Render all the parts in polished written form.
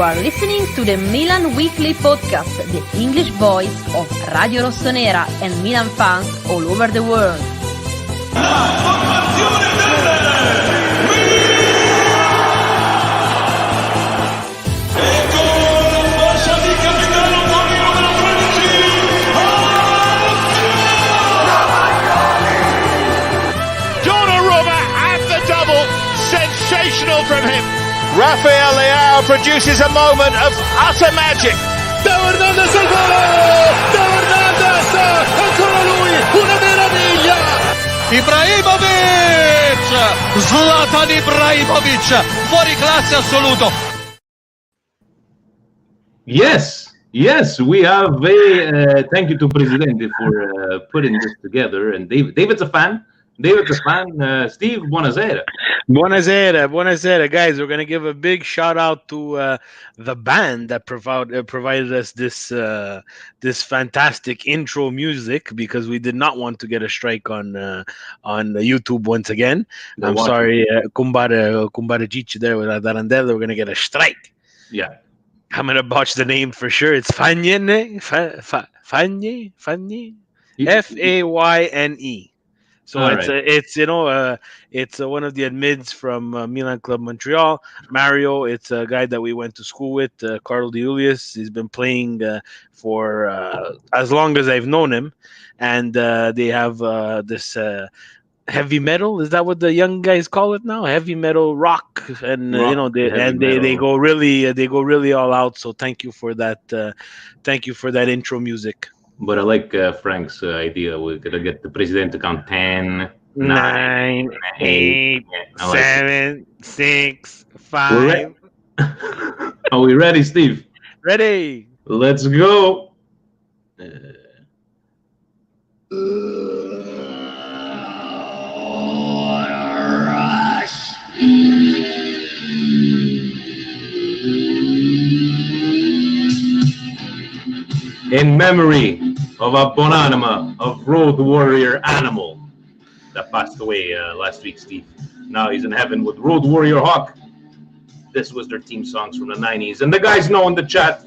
are listening to the Milan Weekly Podcast, the English voice of Radio Rossonera and Milan fans all over the world. Sensational from him. Rafael Leao produces a moment of utter magic. Teo Hernandez al gol! Teo Hernandez! Ancora lui! Una meraviglia! Ibrahimovic! Zlatan Ibrahimovic! Fuori classe assoluto! Yes, we have a thank you to Presidente for putting this together. And David's a fan. Steve, buonasera. Buonasera, guys. We're gonna give a big shout out to the band that provided us this fantastic intro music, because we did not want to get a strike on YouTube once again. I'm sorry, Kumbare Cici there with Darandella. We're gonna get a strike. Yeah, I'm gonna botch the name for sure. It's Fanyene, Fanyene, Fayne. So it's one of the admins from Milan Club Montreal. Mario, it's a guy that we went to school with, Carlo Di Julius. He's been playing for as long as I've known him, and they have this heavy metal. Is that what the young guys call it now? Heavy metal rock, and they go really all out. So thank you for that. Thank you for that intro music. But I like Frank's idea. We're going to get the President to count 10, 9, 8, 7, 6, 5. Are we ready, Steve? Ready. Let's go. In memory of a bonanima of road warrior animal that passed away last week, Steve. Now he's in heaven with Road Warrior Hawk. This was their team songs from the 90s. And the guys know in the chat,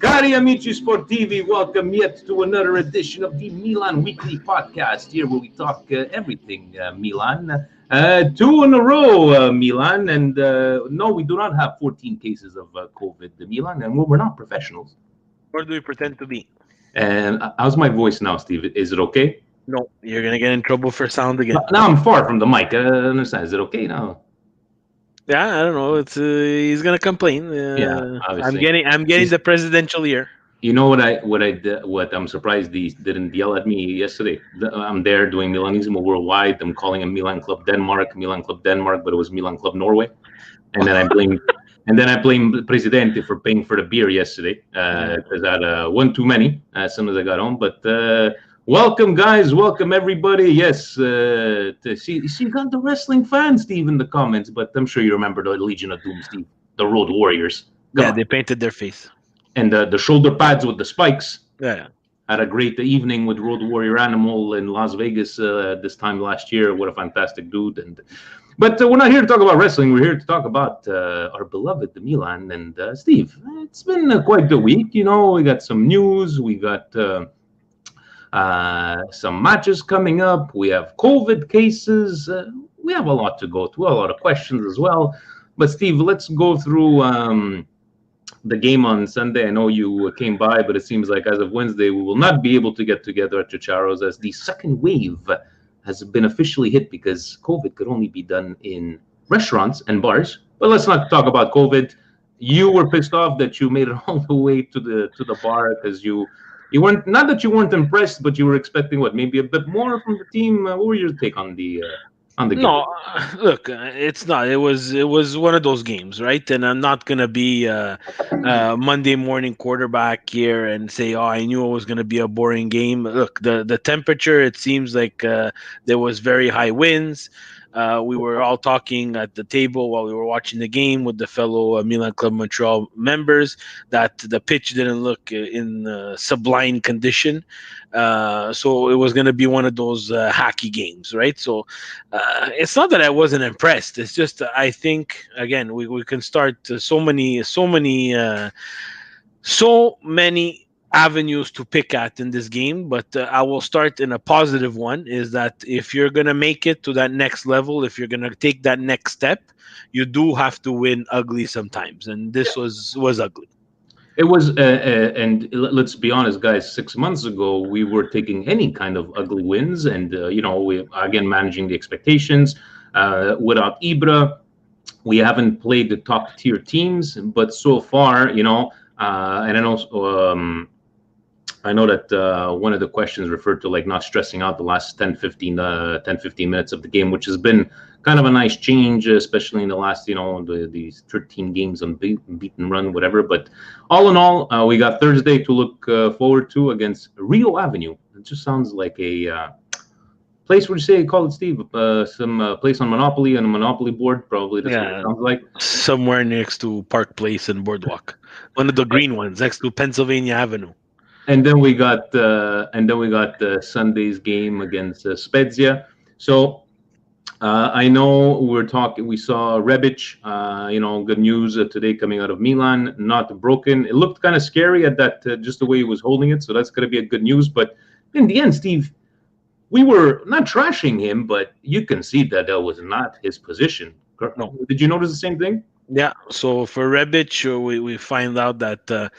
Cari amici sportivi, welcome yet to another edition of the Milan Weekly Podcast, here where we talk everything Milan. 2 in a row, Milan. And no, we do not have 14 cases of COVID, Milan, and we're not professionals. Or do we pretend to be? And how's my voice now, Steve? Is it okay? No, you're gonna get in trouble for sound again. Now I'm far from the mic. I understand. Is it okay now? Yeah, I don't know. It's he's gonna complain. Yeah, obviously. I'm getting the presidential ear. You know what I'm surprised he didn't yell at me yesterday. I'm there doing Milanismo Worldwide. I'm calling him Milan Club Denmark, but it was Milan Club Norway, and then I blamed Presidente for paying for the beer yesterday because I had one too many as soon as I got home. But welcome, guys. Welcome, everybody. Yes, she got the wrestling fans, Steve, in the comments. But I'm sure you remember the Legion of Doom, Steve, the Road Warriors. They painted their face. And the shoulder pads with the spikes. Yeah. Had a great evening with Road Warrior Animal in Las Vegas this time last year. What a fantastic dude. But we're not here to talk about wrestling. We're here to talk about our beloved Milan. And Steve, it's been quite the week. You know, we got some news. We got some matches coming up. We have COVID cases. We have a lot to go through, a lot of questions as well. But Steve, let's go through the game on Sunday. I know you came by, but it seems like as of Wednesday, we will not be able to get together at Chicharo's as the second wave has been officially hit because COVID could only be done in restaurants and bars. But let's not talk about COVID. You were pissed off that you made it all the way to the bar because you weren't, not that you weren't impressed, but you were expecting maybe a bit more from the team. What were your take on the game? No, look, it's not. It was one of those games, right? And I'm not gonna be a Monday morning quarterback here and say, "Oh, I knew it was gonna be a boring game." Look, the temperature. It seems like there was very high winds. We were all talking at the table while we were watching the game with the fellow Milan Club Montreal members that the pitch didn't look in sublime condition. So it was going to be one of those hacky games, right? So it's not that I wasn't impressed. It's just I think again we can start so many avenues to pick at in this game, but I will start in a positive one, is that if you're going to make it to that next level, if you're going to take that next step, you do have to win ugly sometimes, and this was ugly. It was, and let's be honest, guys. 6 months ago, we were taking any kind of ugly wins, and we again managing the expectations. Without Ibra, we haven't played the top tier teams, but so far, and I know that one of the questions referred to like not stressing out the last 10, 15 minutes of the game, which has been kind of a nice change, especially in the last, these 13 games unbeaten run, whatever. But all in all, we got Thursday to look forward to against Rio Avenue. It just sounds like a place, would you say, call it, Steve? Some place on Monopoly, on a Monopoly board, probably. That's what it sounds like. Somewhere next to Park Place and Boardwalk. One of the green ones next to Pennsylvania Avenue. And then we got Sunday's game against Spezia. So I know we saw Rebic, good news today coming out of Milan, not broken. It looked kind of scary at that, just the way he was holding it. So that's going to be a good news. But in the end, Steve, we were not trashing him, but you can see that was not his position. No. Did you notice the same thing? Yeah. So for Rebic, we find out that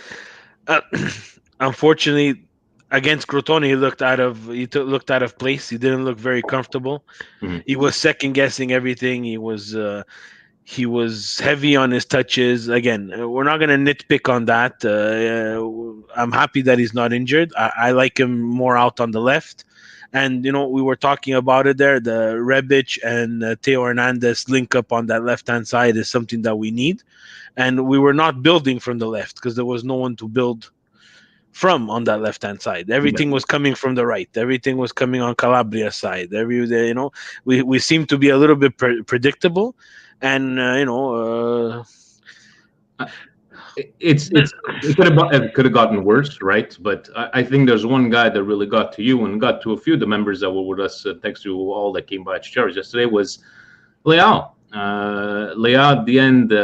unfortunately, against Crotone, he looked out of place. He didn't look very comfortable. Mm-hmm. He was second guessing everything. He was heavy on his touches. Again, we're not going to nitpick on that. I'm happy that he's not injured. I like him more out on the left. And, we were talking about it there. The Rebic and Theo Hernandez link up on that left-hand side is something that we need. And we were not building from the left because there was no one to build from on that left-hand side. Everything was coming from the right. Everything was coming on Calabria's side. We seem to be a little bit predictable. And, it could have gotten worse, right? But I think there's one guy that really got to you and got to a few of the members that were with us, thanks to all that came by at Cherries yesterday, was Leao. Leao at the end,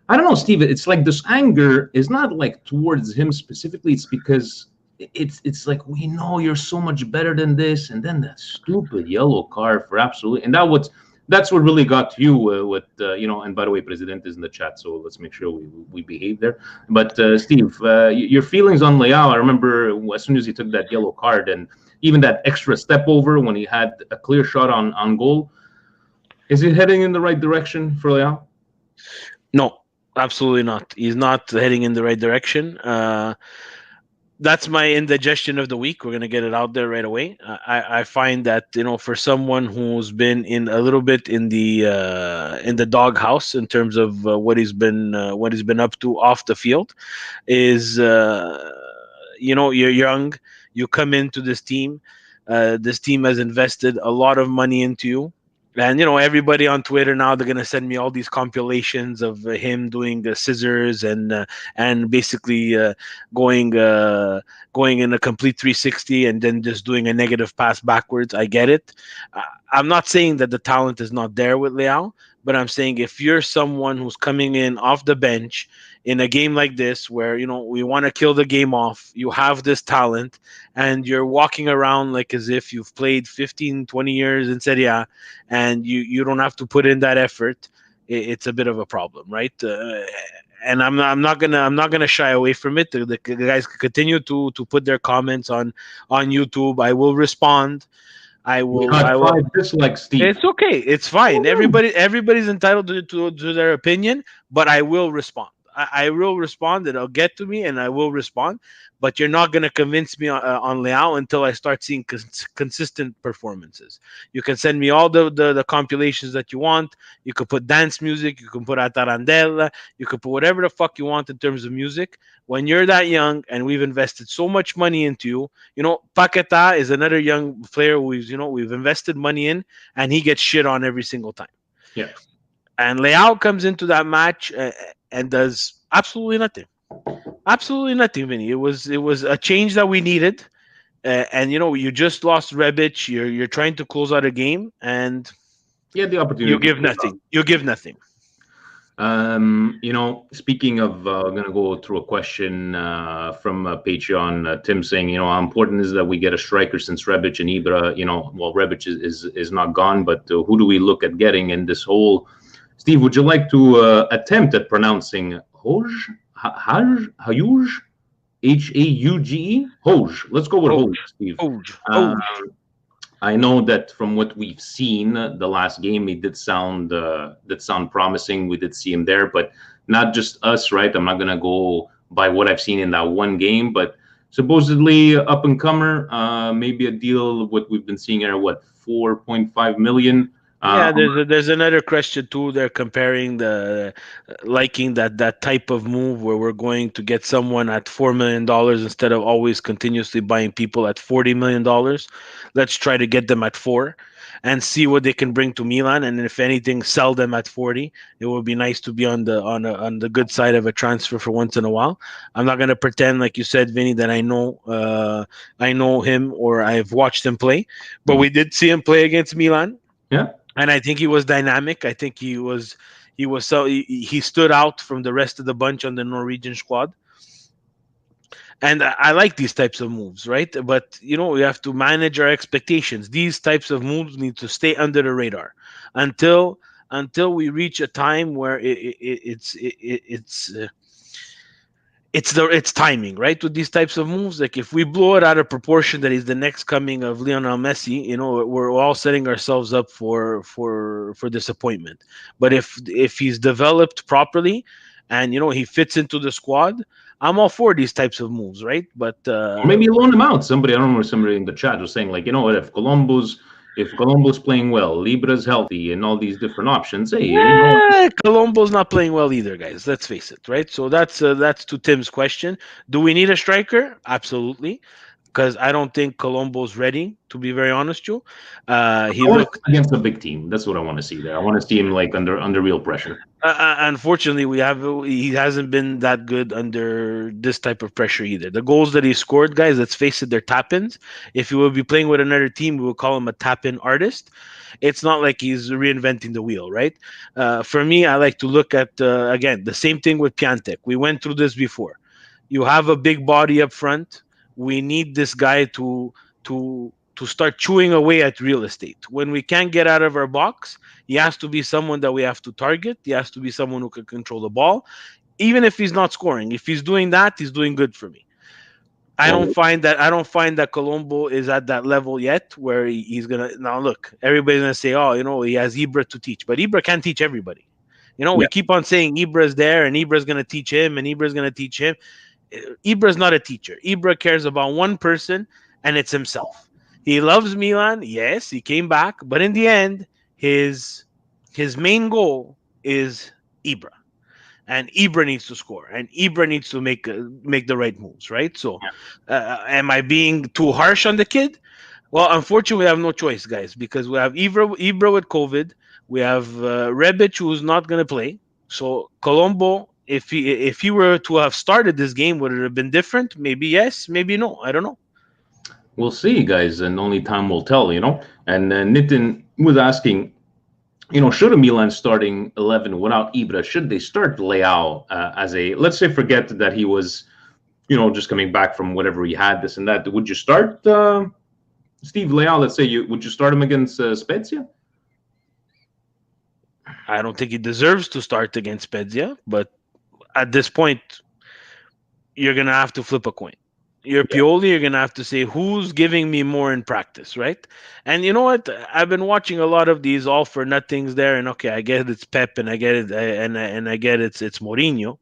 I don't know, Steve. It's like this anger is not like towards him specifically. It's because it's like, we know you're so much better than this, and then that stupid yellow card for absolutely, and that's what really got to you with And by the way, President is in the chat, so let's make sure we behave there. But Steve, your feelings on Leao? I remember as soon as he took that yellow card, and even that extra step over when he had a clear shot on goal. Is he heading in the right direction for Leao? No. Absolutely not. He's not heading in the right direction. That's my indigestion of the week. We're going to get it out there right away. I find that, for someone who's been in a little bit in the doghouse in terms of what he's been up to off the field, is you're young. You come into this team. This team has invested a lot of money into you. And, everybody on Twitter now, they're going to send me all these compilations of him doing the scissors and basically going in a complete 360 and then just doing a negative pass backwards. I get it. I'm not saying that the talent is not there with Leao, but I'm saying if you're someone who's coming in off the bench in a game like this where, we want to kill the game off, you have this talent, and you're walking around like as if you've played 15, 20 years in Serie A, and you don't have to put in that effort, it's a bit of a problem, right? And I'm not gonna shy away from it. The guys continue to put their comments on YouTube. I will respond. I will. Dislike Steve. It's okay. It's fine. Everybody's entitled to their opinion, but I will respond. I will respond. It'll get to me, and I will respond. But you're not going to convince me on Leao until I start seeing consistent performances. You can send me all the compilations that you want. You could put dance music. You can put Atarandella. You could put whatever the fuck you want in terms of music. When you're that young and we've invested so much money into you, Paqueta is another young player we've invested money in, and he gets shit on every single time. Yeah. And Leao comes into that match and does absolutely nothing. Absolutely nothing, Vinny. It was a change that we needed. And you just lost Rebic. You're trying to close out a game, and the opportunity. You give nothing. You give nothing. Speaking of, I'm gonna go through a question from Patreon. Tim saying, how important is that we get a striker since Rebic and Ibra? Rebic is not gone, but who do we look at getting in this whole? Steve, would you like to attempt at pronouncing Hauge? Hauge? H-A-U-G-E? Hauge. Let's go with Hauge, Steve. Hauge. I know that from what we've seen, the last game, he did sound promising. We did see him there, but not just us, right? I'm not gonna go by what I've seen in that one game, but supposedly up and comer, maybe a deal. What we've been seeing here, 4.5 million. Yeah, there's another question too. They're comparing liking that type of move where we're going to get someone at $4 million instead of always continuously buying people at $40 million. Let's try to get them at 4 and see what they can bring to Milan. And if anything, sell them at 40. It would be nice to be on the good side of a transfer for once in a while. I'm not going to pretend, like you said, Vinny, that I know him or I've watched him play, but we did see him play against Milan. Yeah. And I think he was dynamic. I think he stood out from the rest of the bunch on the Norwegian squad. And I like these types of moves, right? But we have to manage our expectations. These types of moves need to stay under the radar until we reach a time where it's timing, right? With these types of moves, like if we blow it out of proportion that he's the next coming of Lionel Messi, we're all setting ourselves up for disappointment. But if he's developed properly and he fits into the squad, I'm all for these types of moves, right? But maybe loan him out. Somebody in the chat was saying, like, if Colombo's playing well, Libra's healthy, and all these different options. Hey, Colombo's not playing well either, guys. Let's face it, right? So that's to Tim's question. Do we need a striker? Absolutely, because I don't think Colombo's ready. To be very honest, you. He looked against a big team. That's what I want to see there. I want to see him like under real pressure. Unfortunately, he hasn't been that good under this type of pressure either. The goals that he scored, guys, let's face it, they're tap-ins. If he would be playing with another team, we would call him a tap-in artist. It's not like he's reinventing the wheel, right? For me, I like to look at, again, the same thing with Piatek. We went through this before. You have a big body up front. We need this guy to start chewing away at real estate. When we can't get out of our box, he has to be someone that we have to target. He has to be someone who can control the ball, even if he's not scoring. If he's doing that, he's doing good for me. I don't find that Colombo is at that level yet where he's gonna. Now look, everybody's gonna say, he has Ibra to teach, but Ibra can't teach everybody. We keep on saying Ibra's there and Ibra's gonna teach him and Ibra's gonna teach him. Ibra's not a teacher. Ibra cares about one person, and it's himself. He loves Milan. Yes, he came back, but in the end, his main goal is Ibra, and Ibra needs to score, and Ibra needs to make the right moves, right? So, am I being too harsh on the kid? Well, unfortunately, we have no choice, guys, because we have Ibra with COVID, we have Rebic who's not going to play. So Colombo, if he were to have started this game, would it have been different? Maybe yes, maybe no. I don't know. We'll see, guys, and only time will tell, And Nitin was asking, should a Milan starting 11 without Ibra, should they start Leao as let's say, forget that he was, just coming back from whatever he had, this and that. Would you start Steve Leao? Let's say would you start him against Spezia? I don't think he deserves to start against Spezia, but at this point, you're gonna have to flip a coin. You're Pioli, you're going to have to say, who's giving me more in practice, right? And you know what? I've been watching a lot of these all-for-nothings there, and okay, I get it's Pep, and I get it, and I get it's Mourinho.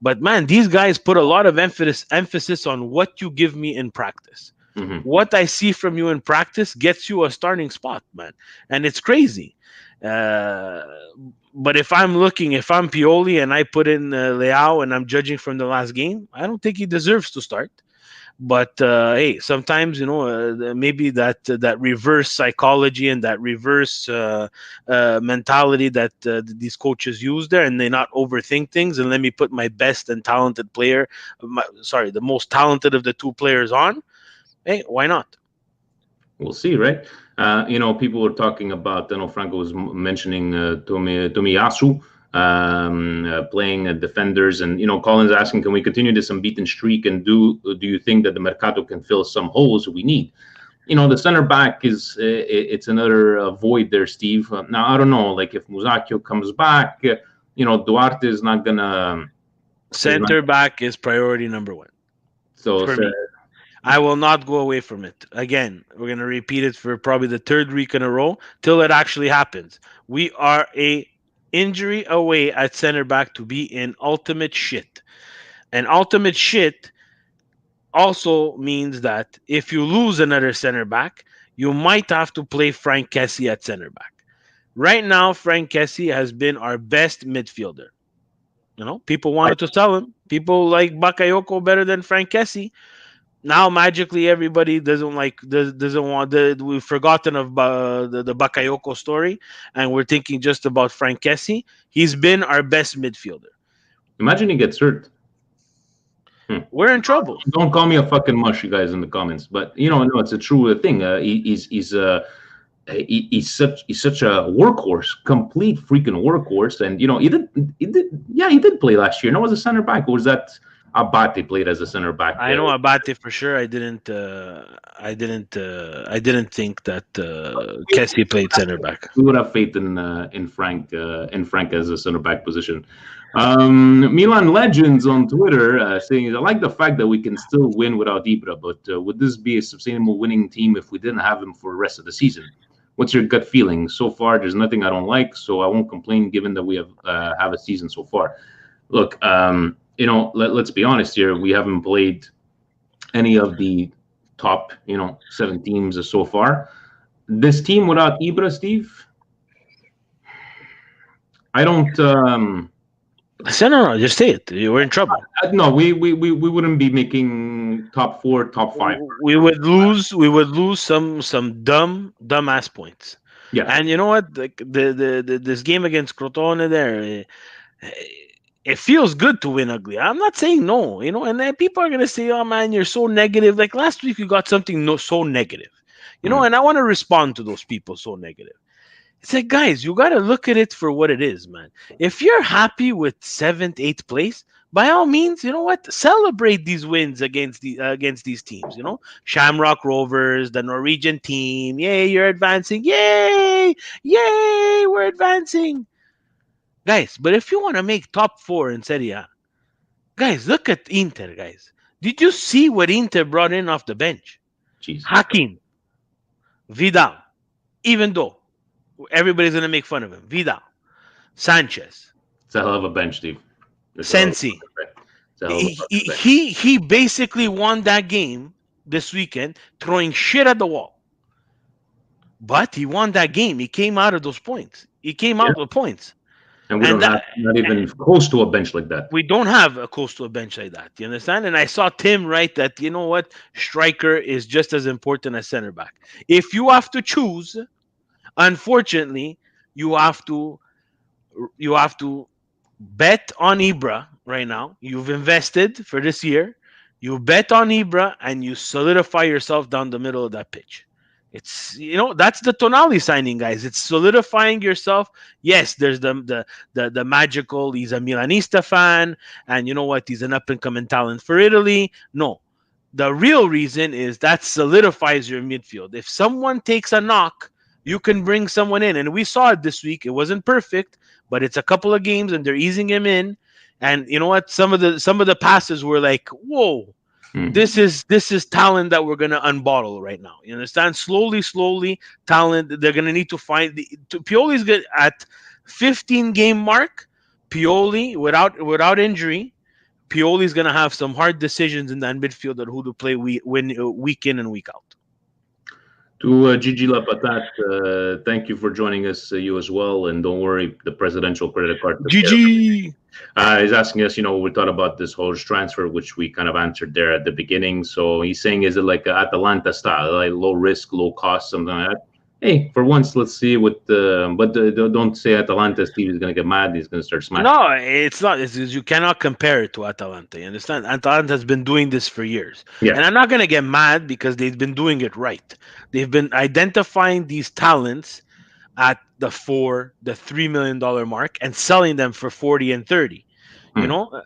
But man, these guys put a lot of emphasis on what you give me in practice. What I see from you in practice gets you a starting spot, man, and it's crazy. But if I'm Pioli and I put in Leao and I'm judging from the last game, I don't think he deserves to start. But hey, sometimes maybe that reverse psychology and that reverse mentality that these coaches use there, and they not overthink things. And let me put my best and talented player, the most talented of the two players on. Hey, why not? We'll see, right? People were talking about. I know Franco was mentioning Tomiyasu. Playing defenders, and Colin's asking, can we continue this unbeaten streak, and do you think that the Mercato can fill some holes we need? The center back is it's another void there, Steve. Now I don't know, like if Musacchio comes back, Duarte is not gonna. Center back is priority number one. So for me, I will not go away from it. Again, we're gonna repeat it for probably the third week in a row till it actually happens. We are a injury away at center back to be in ultimate shit. And ultimate shit also means that if you lose another center back, you might have to play Franck Kessie at center back. Right now, Franck Kessie has been our best midfielder. People wanted to sell him. People like Bakayoko better than Franck Kessie. Now magically everybody doesn't want we've forgotten of the Bakayoko story, and we're thinking just about Franck Kessie. He's been our best midfielder. Imagine he gets hurt. We're in trouble. Don't call me a fucking mush, you guys, in the comments. But no, it's a true thing. He's such a workhorse, complete freaking workhorse. And he did play last year. No, was a center back, or was that Abate played as a center back? I know Abate for sure. I didn't think that Kessie played center back. We would have faith in Frank as a center back position. Milan Legends on Twitter saying, I like the fact that we can still win without Ibra, but would this be a sustainable winning team if we didn't have him for the rest of the season? What's your gut feeling? So far, there's nothing I don't like, so I won't complain given that we have a season so far. Look, let's be honest here. We haven't played any of the top, 7 teams so far. This team without Ibra, Steve, I don't. No, just say it. We're in trouble. No, we wouldn't be making top 4, top 5. We would lose some dumb ass points. Yeah, and you know what? Like this game against Crotone there. It feels good to win ugly. I'm not saying no, and then people are gonna say, "Oh man, you're so negative." Like last week, you got something so negative, and I want to respond to those people so negative. It's like, guys, you got to look at it for what it is, man. If you're happy with 7th, 8th place, by all means, you know what? Celebrate these wins against these teams. Shamrock Rovers, the Norwegian team. Yay, you're advancing! Yay, we're advancing. Guys, but if you want to make top 4 in Serie A, guys, look at Inter, guys. Did you see what Inter brought in off the bench? Jesus. Hakim, Vidal, even though everybody's going to make fun of him. Vidal, Sanchez. It's a hell of a bench, Steve. Sensi. He basically won that game this weekend throwing shit at the wall. But he won that game. He came out of those points. He came out with points. And we don't have not even close to a bench like that. We don't have a close to a bench like that. You understand? And I saw Tim write that, you know what? Striker is just as important as center back. If you have to choose, unfortunately, you have to bet on Ibra right now. You've invested for this year. You bet on Ibra and you solidify yourself down the middle of that pitch. It's that's the Tonali signing, guys. It's solidifying yourself. Yes, there's the magical. He's a Milanista fan, and you know what? He's an up and coming talent for Italy. No, the real reason is that solidifies your midfield. If someone takes a knock, you can bring someone in, and we saw it this week. It wasn't perfect, but it's a couple of games, and they're easing him in. And you know what? Some of the passes were like, whoa. This is talent that we're gonna unbottle right now. You understand? Slowly, talent. They're gonna need to find Pioli's good at 15 game mark. Pioli without injury Pioli's going to have some hard decisions in that midfield on who to play week in and week out. To Gigi Lapatat, thank you for joining us, you as well. And don't worry, the presidential credit card. Gigi! He's asking us, we thought about this whole transfer, which we kind of answered there at the beginning. So he's saying, is it like Atalanta style, like low risk, low cost, something like that? Hey, for once, let's see what. Don't say Atalanta. Steve is going to get mad. He's going to start smashing. No, it's not. You cannot compare it to Atalanta. You understand? Atalanta has been doing this for years. Yeah. And I'm not going to get mad because they've been doing it right. They've been identifying these talents at the $3 million mark and selling them for 40 and 30.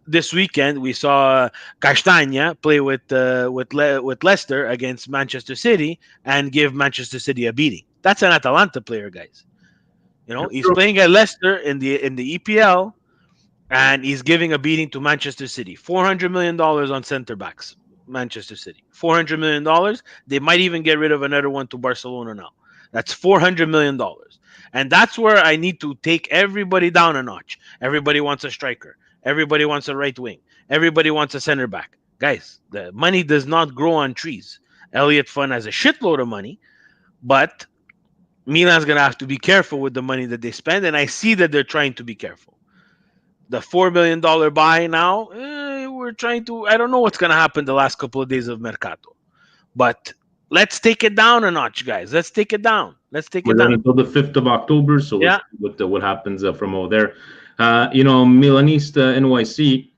This weekend we saw Castagna play with Leicester against Manchester City and give Manchester City a beating. That's an Atalanta player, guys. He's playing at Leicester in the EPL, and he's giving a beating to Manchester City. $400 million on center backs. Manchester City, $400 million. They might even get rid of another one to Barcelona now. That's $400 million. And that's where I need to take everybody down a notch. Everybody wants a striker. Everybody wants a right wing. Everybody wants a center back. Guys, the money does not grow on trees. Elliott Fund has a shitload of money, but Milan's going to have to be careful with the money that they spend, and I see that they're trying to be careful. The $4 million buy now, we're trying to... I don't know what's going to happen the last couple of days of Mercato, but let's take it down a notch, guys. Let's take it down. We're down until the 5th of October, so let's see what happens from over there. Milanista NYC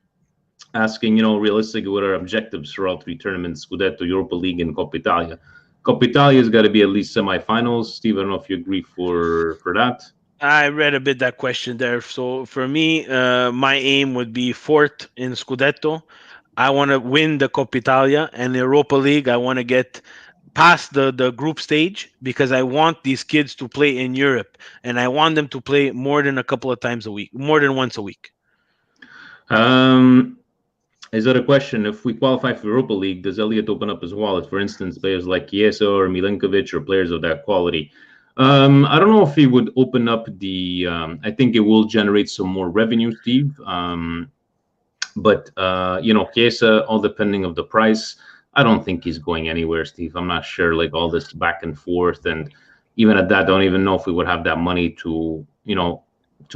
asking, realistically, what are objectives for all three tournaments, Scudetto, Europa League, and Coppa Italia? Coppa Italia's got to be at least semifinals. Steve, I don't know if you agree for that. I read a bit that question there. So for me, my aim would be fourth in Scudetto. I want to win the Coppa Italia, and the Europa League, I want to get past the group stage because I want these kids to play in Europe, and I want them to play more than a couple of times a week, more than once a week. Is that a question? If we qualify for Europa League, does Elliott open up his wallet? For instance, players like Chiesa or Milinkovic or players of that quality. I don't know if he would open up the... I think it will generate some more revenue, Steve. But Chiesa, all depending of the price, I don't think he's going anywhere, Steve. I'm not sure, like all this back and forth. And even at that, I don't even know if we would have that money to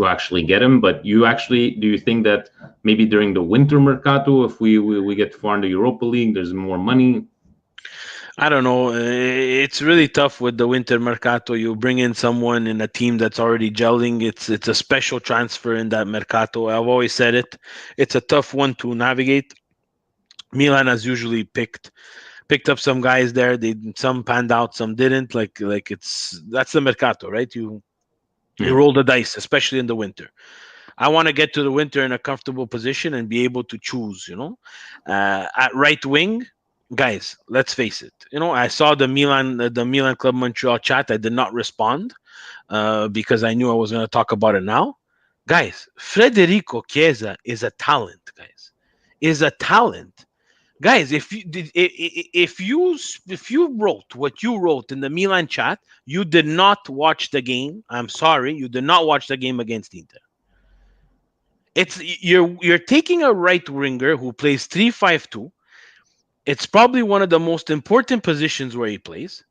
actually get him. But do you think that maybe during the winter mercato, if we get far in the Europa League, there's more money? I don't know. It's really tough with the winter mercato. You bring in someone in a team that's already gelling. It's a special transfer in that mercato. I've always said it. It's a tough one to navigate. Milan has usually picked up some guys there. Some panned out, some didn't. That's the mercato, right? You roll the dice, especially in the winter. I want to get to the winter in a comfortable position and be able to choose. At right wing, guys, let's face it. I saw the Milan Club Montreal chat. I did not respond because I knew I was going to talk about it now. Guys, Federico Chiesa is a talent, guys. Is a talent. Guys, if you wrote what you wrote in the Milan chat, you did not watch the game. I'm sorry, you did not watch the game against Inter. You're taking a right winger who plays 3-5-2. It's probably one of the most important positions where he plays.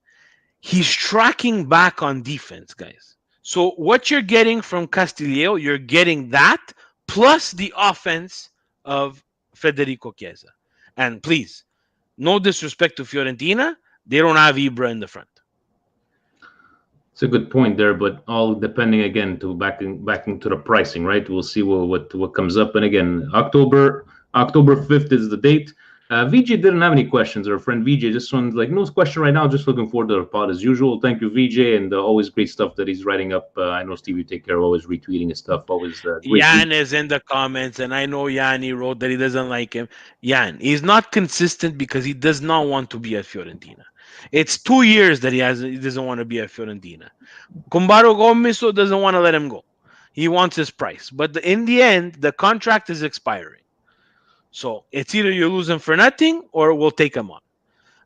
He's tracking back on defense, guys. So what you're getting from Castillejo, you're getting that plus the offense of Federico Chiesa. And please, no disrespect to Fiorentina, they don't have Ibra in the front. It's a good point there, but all depending again to backing to the pricing, right? We'll see what comes up. And again, October 5th is the date. VJ didn't have any questions. Our friend VJ just wanted no question right now. Just looking forward to the pod as usual. Thank you, VJ, and always great stuff that he's writing up. I know Steve, you take care of always retweeting his stuff. Always. Jan is in the comments, and I know Jan. He wrote that he doesn't like him. Jan, he's not consistent because he does not want to be at Fiorentina. It's 2 years that he doesn't want to be at Fiorentina. Kumbaro Gomiso doesn't want to let him go. He wants his price, but in the end, the contract is expiring. So it's either you lose him for nothing or we'll take him on.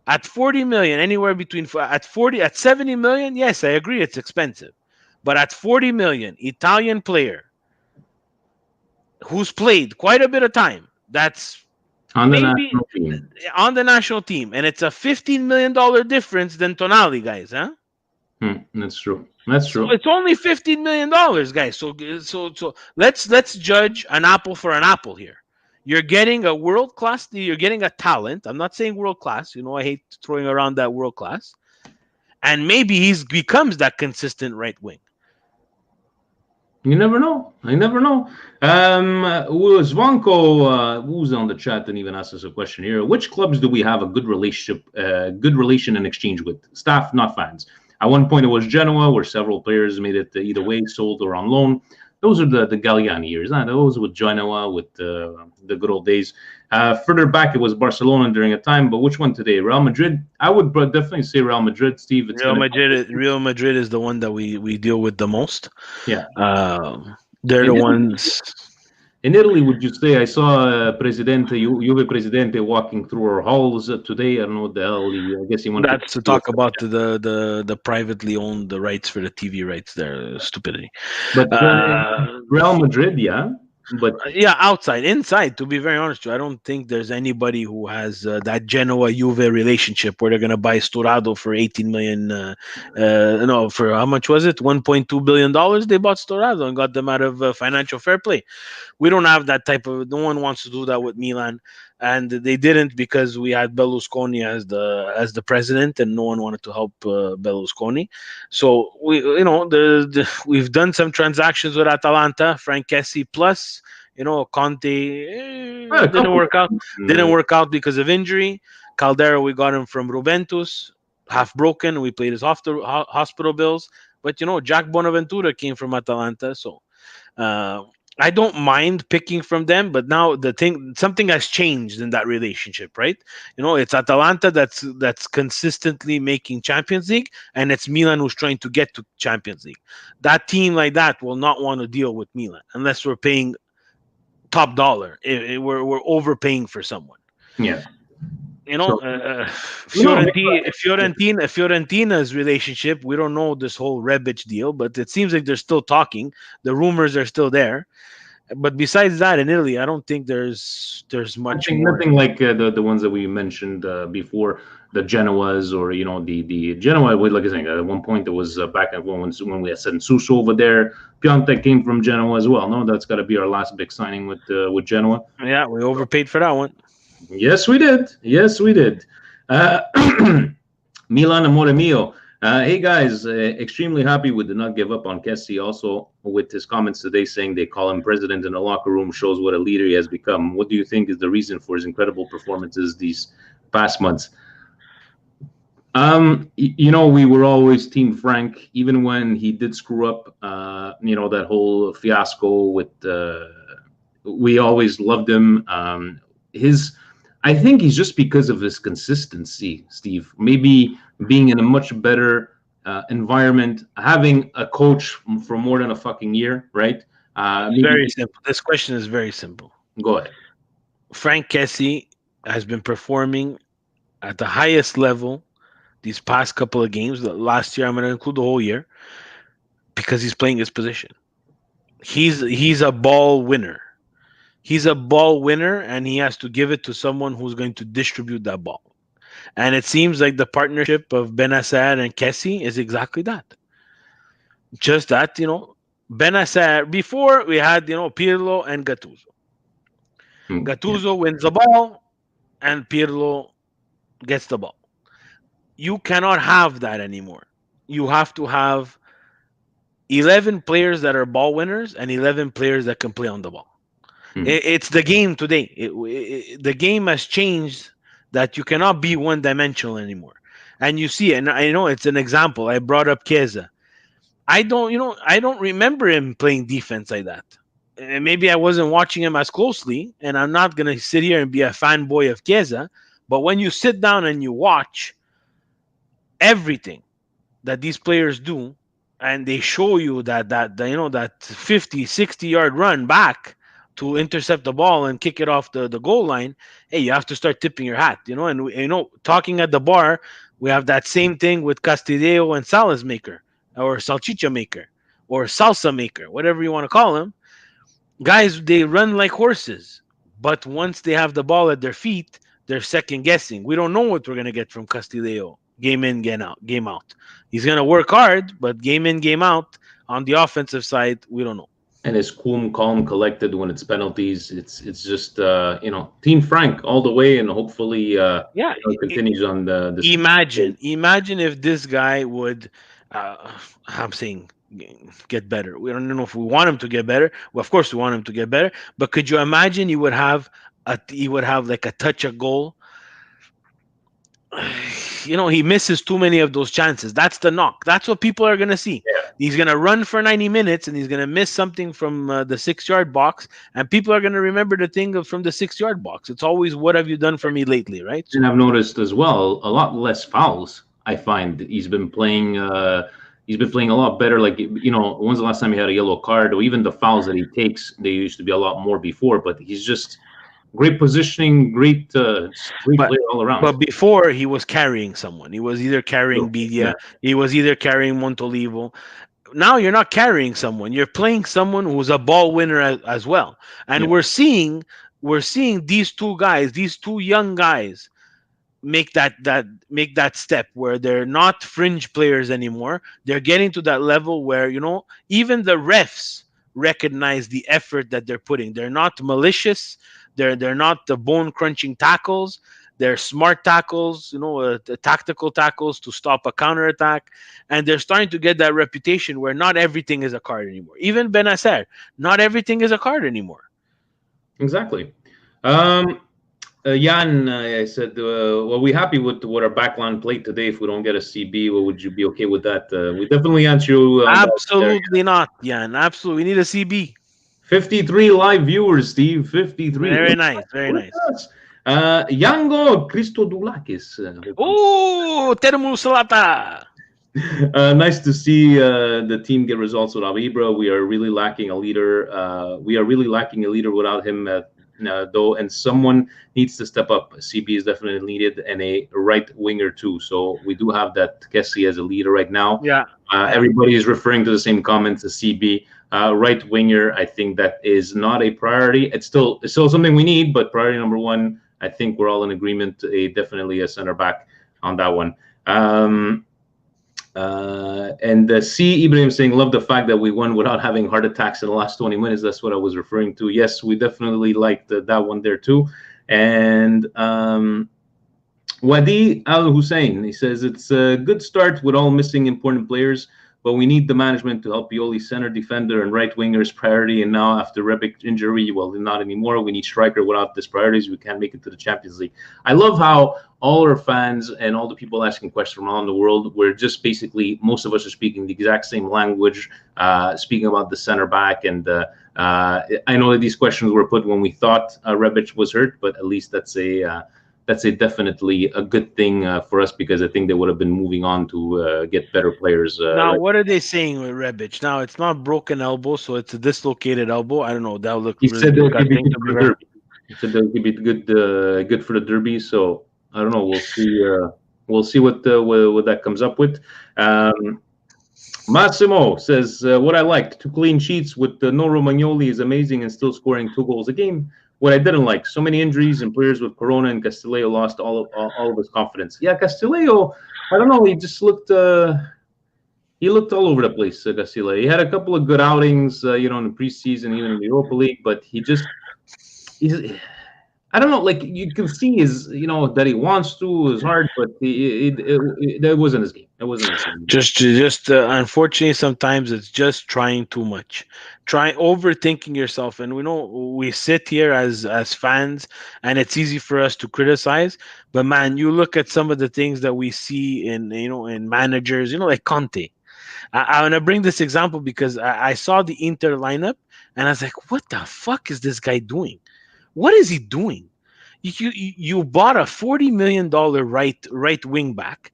At 40 million, anywhere between at 70 million, yes, I agree it's expensive. But at 40 million, Italian player who's played quite a bit of time That's On the maybe national team. on the national team, and it's a $15 million difference than Tonali, guys, huh? That's true. That's So true. it's only $15 million, guys. So let's judge an apple for an apple here. You're getting a world class. You're getting a talent. I'm not saying world class. I hate throwing around that world class. And maybe he becomes that consistent right wing. You never know. I never know. Zwanko, who's on the chat, didn't even ask us a question here. Which clubs do we have a good relation and exchange with? Staff, not fans. At one point, it was Genoa, where several players made it either way, sold or on loan. Those are the Galliani years. Those with Genoa, with the good old days. Further back, it was Barcelona during a time. But which one today? Real Madrid? I would definitely say Real Madrid, Steve. Real Madrid is the one that we deal with the most. Yeah. They're the ones. In Italy, would you say I saw Juve Presidente walking through our halls today? I don't know what the hell. I guess he wanted. That's to talk about the privately owned the rights for the TV rights. There, stupidity. But Real Madrid, yeah. But yeah, outside, inside. To be very honest, I don't think there's anybody who has that Genoa Juve relationship where they're going to buy Sturado for 18 million. No, for how much was it? $1.2 billion. They bought Sturado and got them out of financial fair play. We don't have that type of. No one wants to do that with Milan, and they didn't because we had Berlusconi as the president, and no one wanted to help Berlusconi. So we've done some transactions with Atalanta, Franck Kessie plus. Conte didn't work out. Didn't work out because of injury. Caldera, we got him from Juventus, half broken. We played his hospital bills. But Jack Bonaventura came from Atalanta, so I don't mind picking from them. But now something has changed in that relationship, right? It's Atalanta that's consistently making Champions League, and it's Milan who's trying to get to Champions League. That team like that will not want to deal with Milan unless we're paying top dollar. We're overpaying for someone. Yeah. Fiorentina's relationship, we don't know this whole Rebic deal, but it seems like they're still talking. The rumors are still there. But besides that, in Italy, I don't think there's much more. Nothing like the ones that we mentioned before, the Genoas or the Genoa. Like I said, at one point it was back when we had Suso over there. Piontek came from Genoa as well. No, that's got to be our last big signing with Genoa. Yeah, we overpaid for that one. Yes, we did. Milan Amore Mio. Hey guys, extremely happy we did not give up on Kessie. Also, with his comments today saying they call him president in the locker room shows what a leader he has become. What do you think is the reason for his incredible performances these past months? We were always Team Frank, even when he did screw up. That whole fiasco with. We always loved him. I think he's just because of his consistency, Steve. Maybe being in a much better environment, having a coach for more than a fucking year, right? Very simple. This question is very simple. Go ahead. Franck Kessie has been performing at the highest level these past couple of games. Last year, I'm going to include the whole year, because he's playing his position. He's a ball winner. He's a ball winner, and he has to give it to someone who's going to distribute that ball. And it seems like the partnership of Benacer and Kessie is exactly that. Just that, Benacer, before we had, Pirlo and Gattuso. Gattuso wins the ball, and Pirlo gets the ball. You cannot have that anymore. You have to have 11 players that are ball winners and 11 players that can play on the ball. It's the game today. The game has changed that you cannot be one-dimensional anymore. And you see, and I know it's an example. I brought up Chiesa. I don't remember him playing defense like that. And maybe I wasn't watching him as closely, and I'm not going to sit here and be a fanboy of Chiesa. But when you sit down and you watch everything that these players do, and they show you that 50, 60-yard run back to intercept the ball and kick it off the goal line, hey, you have to start tipping your hat, and talking at the bar, we have that same thing with Castillejo and Salas maker, or Salchicha maker, or Salsa maker, whatever you want to call them. Guys, they run like horses, But once they have the ball at their feet, they're second guessing. We don't know what we're gonna get from Castillo. Game in, game out. He's gonna work hard, but game in, game out on the offensive side, we don't know. And is cool, calm, collected when it's penalties. It's just Team Frank all the way, and hopefully continues on the. Imagine if this guy would. I'm saying get better. We don't know if we want him to get better. Well, of course we want him to get better. But could you imagine he would have like a touch a goal? He misses too many of those chances. That's the knock. That's what people are going to see. Yeah. He's going to run for 90 minutes and he's going to miss something from the 6-yard box. And people are going to remember the thing from the 6-yard box. It's always, what have you done for me lately, right? And I've noticed as well, a lot less fouls. I find he's been playing a lot better. Like, when's the last time he had a yellow card? Or even the fouls that he takes, they used to be a lot more before. But he's just great positioning, great player all around. But before, he was carrying someone. He was either carrying Bidia, he was either carrying Montolivo. Now you're not carrying someone. You're playing someone who's a ball winner as well. And we're seeing these two young guys make that step where they're not fringe players anymore. They're getting to that level where even the refs recognize the effort that they're putting. They're not malicious. They're not the bone crunching tackles. They're smart tackles, the tactical tackles to stop a counterattack. And they're starting to get that reputation where not everything is a card anymore. Even Benacer, not everything is a card anymore. Exactly. Jan, I said, well, we happy with what our backline played today. If we don't get a CB, well, would you be okay with that? We definitely answer you. Absolutely not, Jan. Absolutely. We need a CB. 53 live viewers, Steve. 53. Very nice. Very nice. Yango Christodoulakis. Oh, Termu Salata. Nice to see the team get results without Ibra. We are really lacking a leader. Without him, though, and someone needs to step up. CB is definitely needed, and a right winger too. So we do have that Kessie as a leader right now. Yeah. Everybody is referring to the same comments as CB. Right winger, I think that is not a priority. It's still something we need, but priority number one, I think we're all in agreement. Definitely a center back on that one. And C. Ibrahim saying, love the fact that we won without having heart attacks in the last 20 minutes. That's what I was referring to. Yes, we definitely liked that one there too. And Wadi Al Hussein, he says, it's a good start with all missing important players, but we need the management to help Pioli. Center defender and right wingers priority. And now after Rebic injury, well, not anymore. We need striker. Without this priorities, we can't make it to the Champions League. I love how all our fans and all the people asking questions from around the world, we're just basically, most of us are speaking the exact same language, speaking about the center back. And I know that these questions were put when we thought Rebic was hurt, but at least that's definitely a good thing for us, because I think they would have been moving on to get better players. Now, what are they saying with Rebic? Now, it's not broken elbow, so it's a dislocated elbow. I don't know. That would look. He said they'll give it for the derby. He said they'll give it good for the derby. So I don't know. We'll see. We'll see what that comes up with. Massimo says, what I liked, 2 clean sheets with no Romagnoli is amazing, and still scoring 2 goals a game. What I didn't like, so many injuries and players with Corona, and Castillo lost all of his confidence. Yeah, Castillo, I don't know, he just looked all over the place, Castillo. He had a couple of good outings, in the preseason, even in the Europa League, but he's I don't know, like you can see that he wants to, his heart, but it wasn't his game. It wasn't his game. Just unfortunately, sometimes it's just trying too much, overthinking yourself. And we sit here as fans, and it's easy for us to criticize. But man, you look at some of the things that we see in managers, like Conte. I want to bring this example because I saw the Inter lineup, and I was like, what the fuck is this guy doing? What is he doing? You bought a $40 million right wing back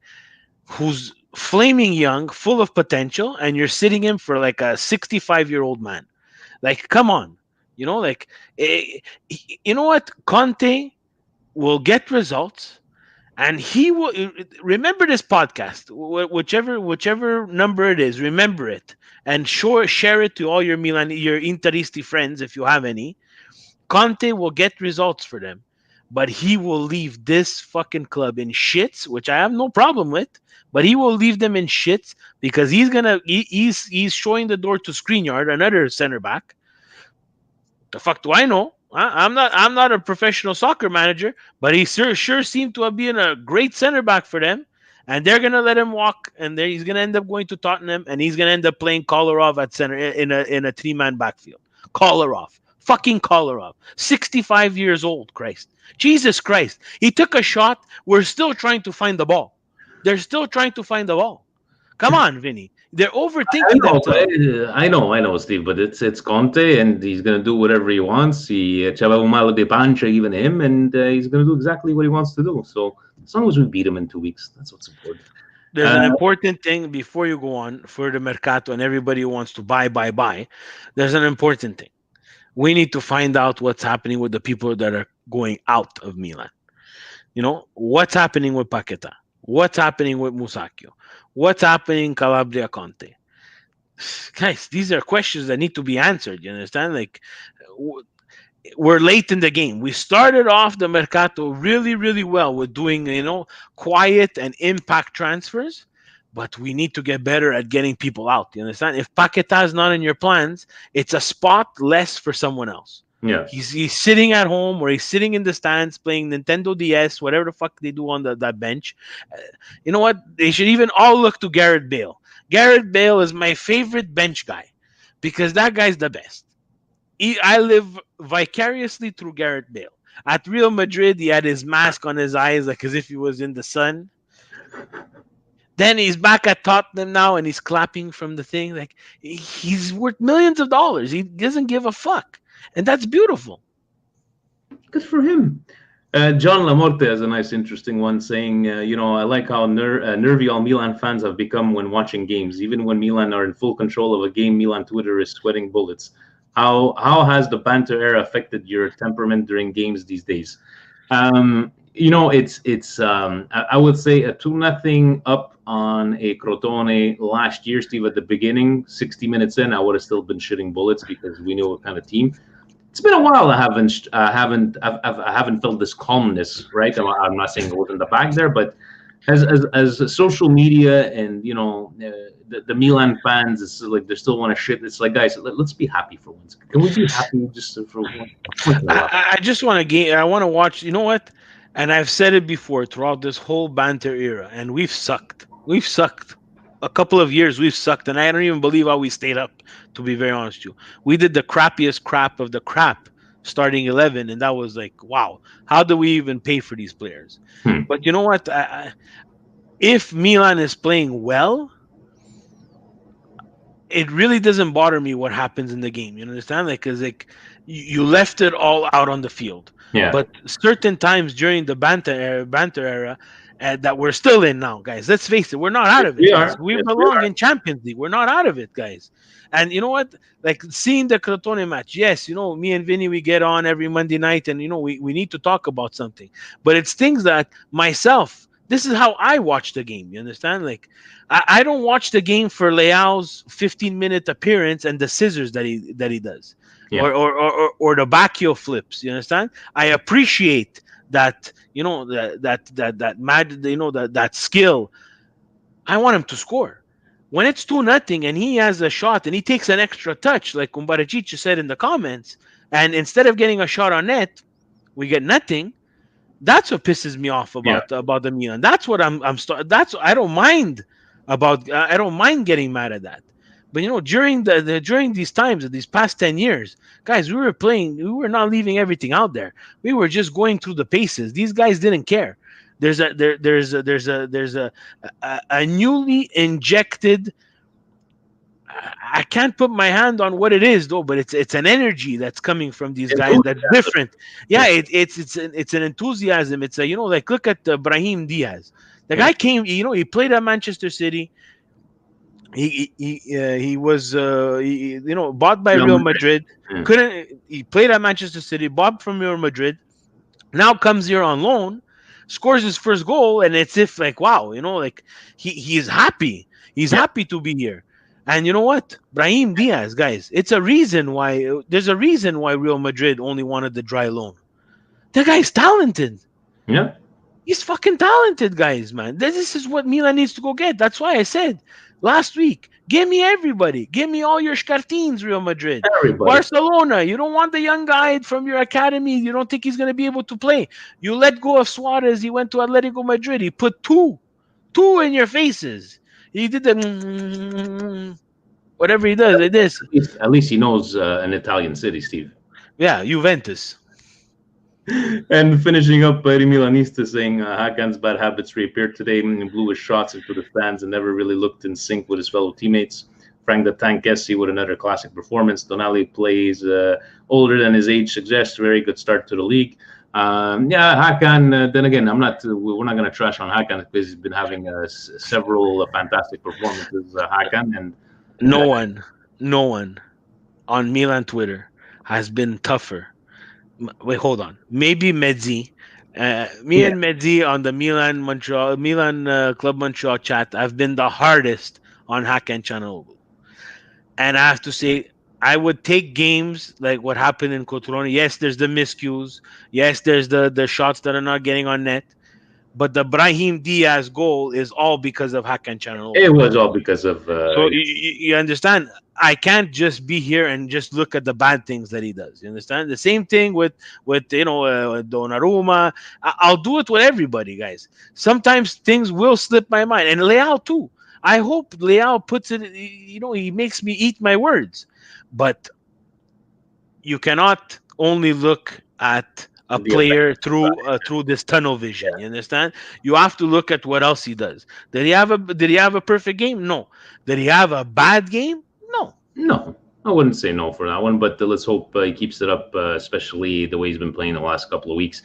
who's flaming young, full of potential, and you're sitting him for like a 65-year-old man. Like, come on. You know what? Conte will get results, and he will remember this podcast, whichever number it is, remember it, and share it to all your Milan, your Interisti friends, if you have any. Conte will get results for them, but he will leave this fucking club in shits, which I have no problem with. But he will leave them in shits because he's showing the door to Skriniar, another center back. The fuck do I know? I'm not a professional soccer manager, but he sure seemed to have been a great center back for them. And they're gonna let him walk, and then he's gonna end up going to Tottenham, and he's gonna end up playing Kolarov at center in a 3-man backfield. Kolarov, fucking Kolarov, 65 years old. Christ, Jesus Christ, he took a shot. We're still trying to find the ball. They're still trying to find the ball. Come on, Vinny. They're overthinking themselves. I know, Steve, but it's Conte, and he's gonna do whatever he wants. He c'aveva un malo de pancia, even him, and he's gonna do exactly what he wants to do. So as long as we beat him in 2 weeks, that's what's important. There's an important thing before you go on for the mercato and everybody who wants to buy. There's an important thing. We need to find out what's happening with the people that are going out of Milan. You know, what's happening with Paqueta? What's happening with Musacchio? What's happening in Calabria Conte? Guys, these are questions that need to be answered. You understand? Like, we're late in the game. We started off the mercato really, really well with doing, quiet and impact transfers, but we need to get better at getting people out. You understand? If Paqueta is not in your plans, it's a spot less for someone else. Yeah, he's sitting at home or he's sitting in the stands playing Nintendo DS, whatever the fuck they do on that bench. You know what? They should even all look to Gareth Bale. Gareth Bale is my favorite bench guy because that guy's the best. I live vicariously through Gareth Bale. At Real Madrid, he had his mask on his eyes like as if he was in the sun. Then he's back at Tottenham now and he's clapping from the thing. Like, he's worth millions of dollars. He doesn't give a fuck. And that's beautiful. Good for him. John Lamorte has a nice, interesting one saying, I like how nervy all Milan fans have become when watching games. Even when Milan are in full control of a game, Milan Twitter is sweating bullets. How has the banter era affected your temperament during games these days? It's I would say a 2-0 up on a Crotone last year, Steve. At the beginning, 60 minutes in, I would have still been shitting bullets because we knew what kind of team. It's been a while. I haven't felt this calmness. Right, I'm not saying it wasn't the back there, but as social media and the Milan fans, it's like they still want to shit. It's like, guys, let's be happy for once. Can we be happy just for once? I just want to I want to watch. You know what? And I've said it before throughout this whole banter era, and we've sucked. We've sucked. A couple of years we've sucked, and I don't even believe how we stayed up, to be very honest with you. We did the crappiest crap of the crap starting 11, and that was like, wow, how do we even pay for these players? But you know what? If Milan is playing well, it really doesn't bother me what happens in the game. You understand? Like, because you left it all out on the field. Yeah. But certain times during the banter era, that we're still in now, guys. Let's face it, we're not out of it. We belong in Champions League. We're not out of it, guys. And you know what? Like, seeing the Crotone match, yes, me and Vinny, we get on every Monday night, and we need to talk about something. But it's things that myself, this is how I watch the game. You understand? Like, I don't watch the game for Leao's 15-minute appearance and the scissors that he does, or the Bacchio flips. You understand? I appreciate that. That skill. I want him to score. When it's 2-0 and he has a shot and he takes an extra touch, like Kumbaracic said in the comments, and instead of getting a shot on net, we get nothing. That's what pisses me off about the Milan. That's what I don't mind about. I don't mind getting mad at that. But during during these times, these past 10 years, guys, we were playing. We were not leaving everything out there. We were just going through the paces. These guys didn't care. There's a newly injected. I can't put my hand on what it is though, but it's an energy that's coming from these guys that's different. Yeah, it's an enthusiasm. It's a like look at Brahim Diaz. The guy came. He played at Manchester City. He was bought by Real Madrid. He played at Manchester City, bought from Real Madrid. Now comes here on loan, scores his first goal, and it's if like wow, like he is happy. He's happy to be here. And you know what? Brahim Diaz, guys, there's a reason why Real Madrid only wanted the dry loan. That guy's talented. Yeah. He's fucking talented, guys, man. This is what Milan needs to go get. That's why I said last week, give me everybody. Give me all your Scartins, Real Madrid. Everybody. Barcelona, you don't want the young guy from your academy. You don't think he's going to be able to play. You let go of Suarez. He went to Atletico Madrid. He put two in your faces. He did the whatever he does like this. At least he knows an Italian city, Steve. Yeah, Juventus. And finishing up, Eddie Milanista saying Hakan's bad habits reappeared today and blew his shots into the stands and never really looked in sync with his fellow teammates. Franck Kessie with another classic performance. Tonali plays older than his age suggests. Very good start to the league. Hakan. Then again, we're not going to trash on Hakan because he's been having several fantastic performances. Hakan and no one on Milan Twitter has been tougher. Wait, hold on. Maybe Medzi. And Medzi on the Milan Club Montreal chat have been the hardest on Hakan Calhanoglu. And I have to say, I would take games like what happened in Cotrone. Yes, there's the miscues. Yes, there's the shots that are not getting on net. But the Brahim Diaz goal is all because of Hakan Calhanoglu. It was all because of... so you understand? I can't just be here and just look at the bad things that he does. You understand? The same thing with Donnarumma. I'll do it with everybody, guys. Sometimes things will slip my mind. And Leao too. I hope Leao puts it, he makes me eat my words. But you cannot only look at a player through this tunnel vision. You understand? You have to look at what else he does. Did he have a perfect game? No. Did he have a bad game? No, I wouldn't say no for that one, but let's hope he keeps it up, especially the way he's been playing the last couple of weeks.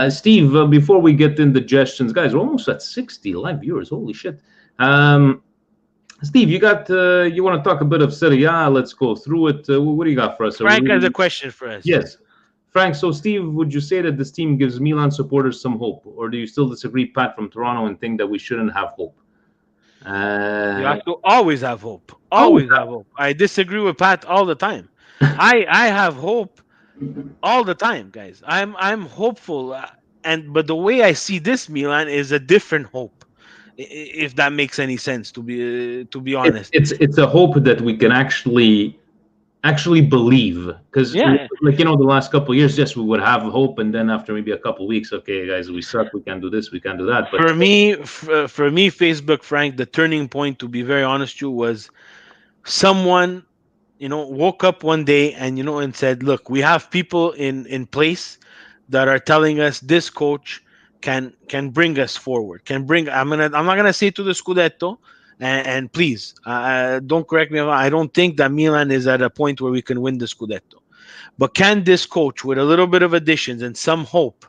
Steve, before we get into suggestions, guys, we're almost at 60 live viewers. Holy shit. Steve, you want to talk a bit of Serie A? Let's go through it. What do you got for us? Frank has a question for us. Yes. Frank, so Steve, would you say that this team gives Milan supporters some hope? Or do you still disagree, Pat, from Toronto, and think that we shouldn't have hope? You have to always have hope. Always have hope. I disagree with Pat all the time. I have hope all the time, guys. I'm hopeful, but the way I see this Milan is a different hope. If that makes any sense, to be honest, it's a hope that we can actually believe, because the last couple of years, yes, we would have hope, and then after maybe a couple of weeks, okay, guys, we suck, we can't do this, we can't do that. But for me, Facebook, Frank, the turning point, to be very honest with you, was someone woke up one day and said, look, we have people in place that are telling us this coach can bring us forward, I'm not gonna say to the Scudetto. And please, don't correct me. I don't think that Milan is at a point where we can win the Scudetto. But can this coach, with a little bit of additions and some hope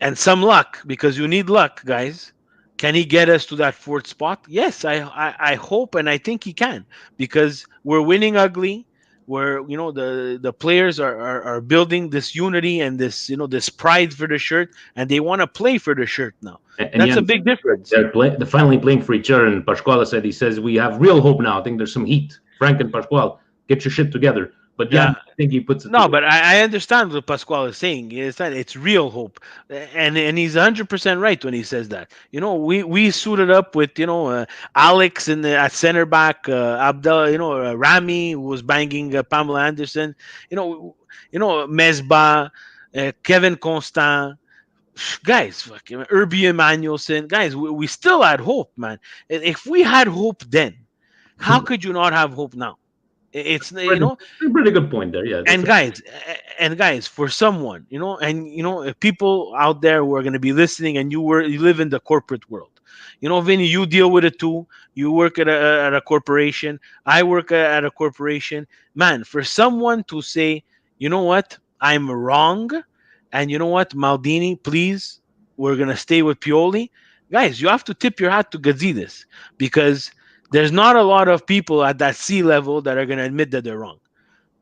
and some luck, because you need luck, guys, can he get us to that fourth spot? Yes, I hope, and I think he can, because we're winning ugly. Where the players are building this unity and this this pride for the shirt, and they want to play for the shirt now. And that's a big difference. They're finally playing for each other. And Pasquale says we have real hope now. I think there's some heat. Frank and Pasquale, get your shit together. But I think he puts it. No, but I understand what Pasquale is saying. It's real hope, and he's 100% right when he says that. We suited up with Alex at center back, Abdel, Rami, who was banging Pamela Anderson, Mesba, Kevin Constant, guys, fucking Irby Emmanuelson, guys. We still had hope, man. If we had hope then, how could you not have hope now? It's a pretty good point there, yeah. And guys, for someone, if people out there who are going to be listening, and you live in the corporate world, Vinny, you deal with it too. You work at a corporation. I work at a corporation. Man, for someone to say, you know what, I'm wrong, and you know what, Maldini, please, we're going to stay with Pioli. Guys, you have to tip your hat to Gazidis, because there's not a lot of people at that C level that are going to admit that they're wrong,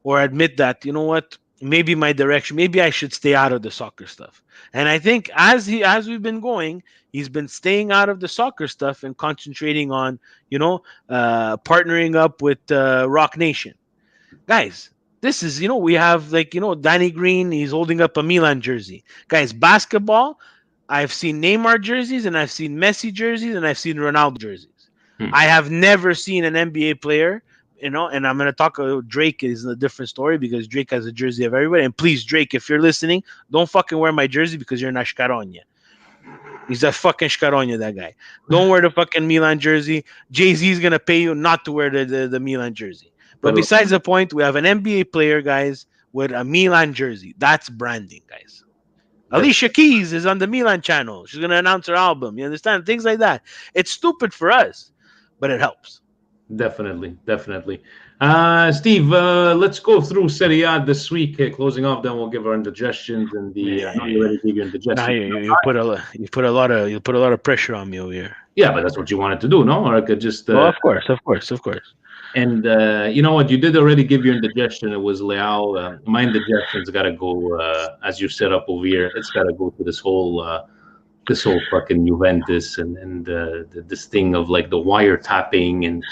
or admit that, you know what, maybe my direction. Maybe I should stay out of the soccer stuff. And I think as we've been going, he's been staying out of the soccer stuff and concentrating on, partnering up with Rock Nation. Guys, this is, we have Danny Green, he's holding up a Milan jersey. Guys, basketball, I've seen Neymar jerseys and I've seen Messi jerseys and I've seen Ronaldo jerseys. I have never seen an NBA player, and I'm going to talk about Drake is a different story because Drake has a jersey of everybody. And please, Drake, if you're listening, don't fucking wear my jersey because you're not Shkaronya. He's a fucking Shkaronya, that guy. Don't wear the fucking Milan jersey. Jay-Z's going to pay you not to wear the Milan jersey. But besides the point, we have an NBA player, guys, with a Milan jersey. That's branding, guys. Alicia Keys is on the Milan channel. She's going to announce her album. You understand? Things like that. It's stupid for us, but it helps. Definitely. Steve, let's go through Serie A this week. Closing off, then we'll give our indigestions and the. I know you already gave your indigestions. Nah, you put a lot of pressure on me over here. Yeah, but that's what you wanted to do, no? Or I could just. Of course. And you know what? You did already give your indigestion. It was Leao. My indigestion's got to go, as you set up over here. It's got to go to this whole fucking Juventus and this thing of like the wiretapping and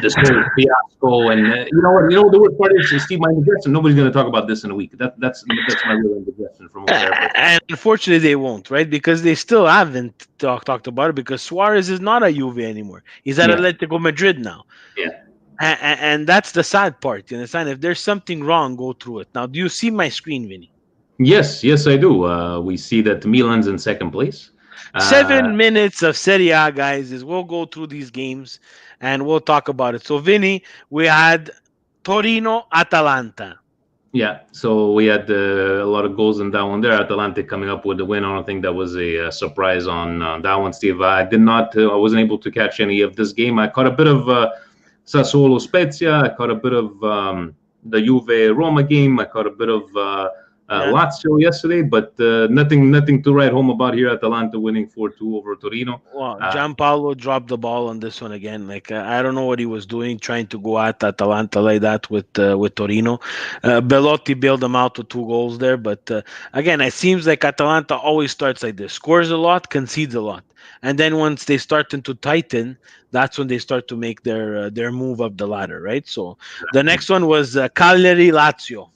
this whole fiasco. And you know what? The worst part is Steve, my indigestion. Nobody's going to talk about this in a week. That's my real indigestion from over there. And unfortunately, they won't, right? Because they still haven't talked about it. Because Suarez is not at Juve anymore. He's at Atletico Madrid now. Yeah. And that's the sad part. You understand? If there's something wrong, go through it. Now, do you see my screen, Vinny? Yes, I do. We see that Milan's in second place. 7 minutes of Serie A, guys, is we'll go through these games and we'll talk about it. So, Vinny, we had Torino-Atalanta. Yeah, so we had a lot of goals in that one there. Atalanta coming up with the win. I don't think that was a surprise on that one, Steve. I wasn't able to catch any of this game. I caught a bit of Sassuolo Spezia. I caught a bit of the Juve Roma game. I caught a bit of Lazio yesterday, but nothing to write home about here. Atalanta winning 4-2 over Torino. Well, Gianpaolo dropped the ball on this one again. Like I don't know what he was doing, trying to go at Atalanta like that with Torino. Belotti bailed them out with 2 goals there, but again, it seems like Atalanta always starts like this: scores a lot, concedes a lot, and then once they start to tighten, that's when they start to make their move up the ladder, right? So the next one was Cagliari Lazio.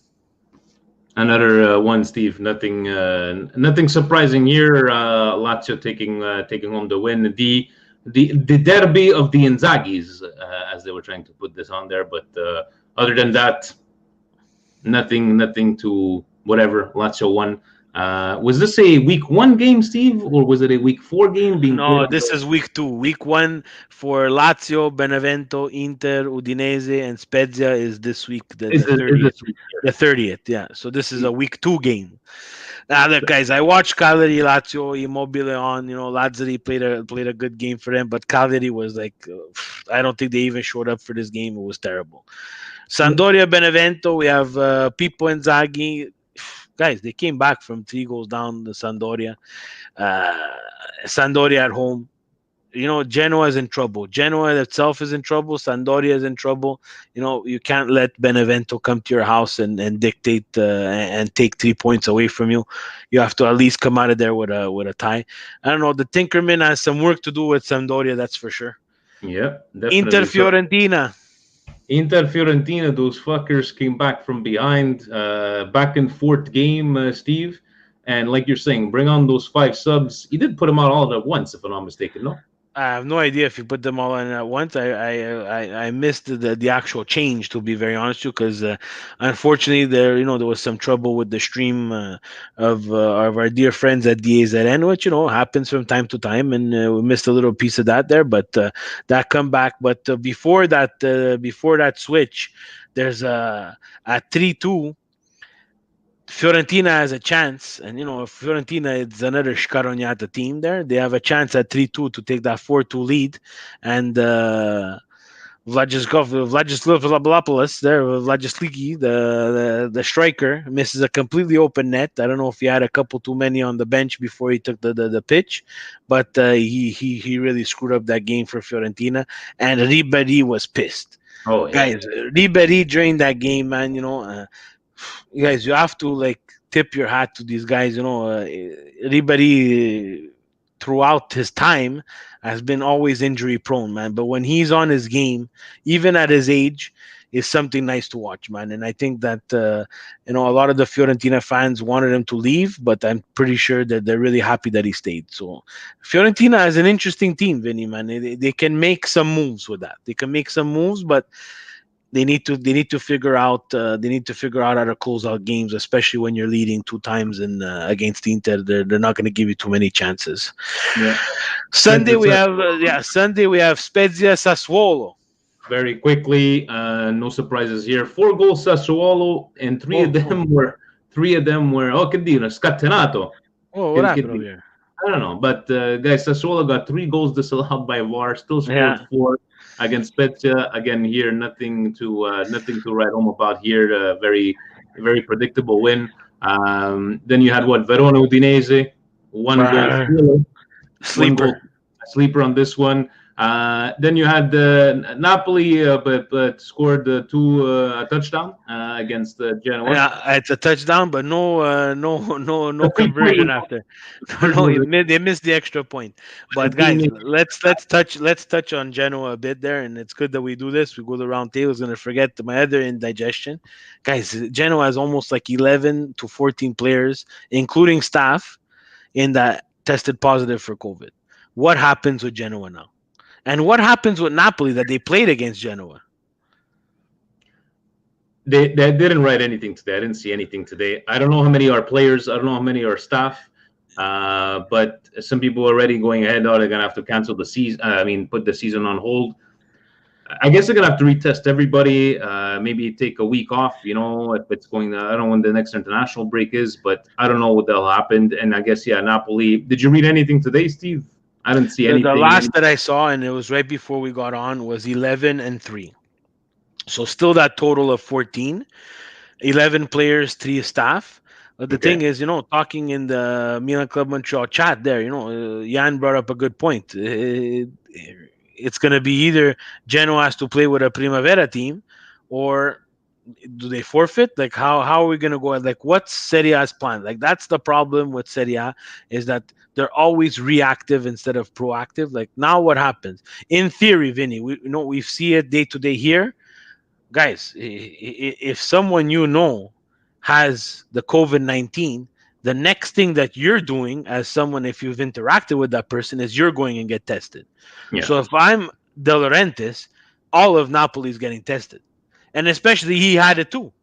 Another one, Steve. Nothing surprising here. Lazio taking home the win. The derby of the Inzagis, as they were trying to put this on there. But other than that, nothing to whatever. Lazio won. Was this a week 1 game, Steve, or was it a week 4 game? No, this is week 2. Week 1 for Lazio, Benevento, Inter, Udinese, and Spezia is this week. The 30th. Yeah. So this is a week 2 game. Now, look, guys, I watched Cagliari, Lazio, Immobile on. Lazzari played a good game for them, but Cagliari was like, I don't think they even showed up for this game. It was terrible. Sampdoria, Benevento. We have Pippo Inzaghi. Guys, they came back from 3 goals down to Sampdoria. Sampdoria at home. Genoa is in trouble. Genoa itself is in trouble. Sampdoria is in trouble. You can't let Benevento come to your house and dictate and take 3 points away from you. You have to at least come out of there with a tie. I don't know. The Tinkerman has some work to do with Sampdoria, that's for sure. Yeah, definitely. Inter Fiorentina, those fuckers came back from behind, back and forth game, Steve. And like you're saying, bring on those 5 subs. He did put them out all at once, if I'm not mistaken, no? I have no idea if you put them all in at once. I missed the actual change, to be very honest with you, because unfortunately there was some trouble with the stream of our dear friends at DAZN, which happens from time to time, and we missed a little piece of that there. But that comeback. But before that switch, there's at 3-2. Fiorentina has a chance, and Fiorentina is another Shkarognata team there. They have a chance at 3-2 to take that 4-2 lead, and Vladislav Vladisligi, the striker, misses a completely open net. I don't know if he had a couple too many on the bench before he took the pitch, but he really screwed up that game for Fiorentina, and Ribéry was pissed. Oh yeah. Guys, Ribéry during that game, man, you guys, you have to like tip your hat to these guys. Ribéry throughout his time has been always injury prone, man. But when he's on his game, even at his age, is something nice to watch, man. And I think that a lot of the Fiorentina fans wanted him to leave, but I'm pretty sure that they're really happy that he stayed. So Fiorentina is an interesting team, Vinny, man. They can make some moves with that. They can make some moves, but they need to figure out how to close out games, especially when you're leading 2 times against Inter. They're not going to give you too many chances. Yeah. Sunday we have Spezia Sassuolo. Very quickly, no surprises here. 4 goals Sassuolo, and three of them were che dire, scatenato. What happened over here? I don't know, but guys, Sassuolo got 3 goals disallowed by VAR, still scored 4 against Spezia. Again, here nothing to write home about here. Very, very predictable win. Then you had Verona Udinese, 1 goal sleeper on this one. Then you had Napoli, but scored a touchdown against Genoa. Yeah, it's a touchdown, but no conversion after. No, they missed the extra point. But guys, let's touch on Genoa a bit there, and it's good that we do this. We go the round table. I was gonna forget my other indigestion, guys. Genoa has almost like 11 to 14 players, including staff, in that tested positive for COVID. What happens with Genoa now? And what happens with Napoli that they played against Genoa? They didn't write anything today. I didn't see anything today. I don't know how many are players. I don't know how many are staff. But some people are already going ahead. They're gonna have to cancel the season. Put the season on hold. I guess they're gonna have to retest everybody. Maybe take a week off. If it's going. I don't know when the next international break is, but I don't know what that'll happen. And I guess Napoli. Did you read anything today, Steve? I didn't see anything. The last that I saw, and it was right before we got on, was 11-3. So still that total of 14. 11 players, 3 staff. But the thing is, talking in the Milan Club Montreal chat there, Jan brought up a good point. It's going to be either Genoa has to play with a Primavera team, or do they forfeit? Like, how are we going to go? Like, what's Serie A's plan? Like, that's the problem with Serie A, is that they're always reactive instead of proactive. Like, now what happens? In theory, Vinny, we see it day to day here. Guys, if someone has the COVID-19, the next thing that you're doing as someone, if you've interacted with that person, is you're going and get tested. Yeah. So if I'm De Laurentiis, all of Napoli is getting tested. And especially he had it too.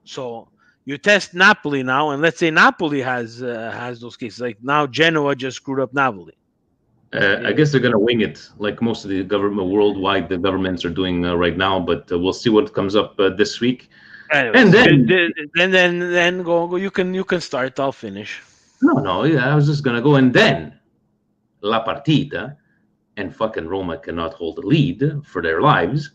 So you test Napoli now, and let's say Napoli has those cases. Like now Genoa just screwed up Napoli. I guess they're going to wing it like most of the government worldwide, the governments are doing right now, but we'll see what comes up this week. Anyways, and then go. You can start. I'll finish. No. Yeah, I was just gonna go, and then La Partita, and fucking Roma cannot hold a lead for their lives.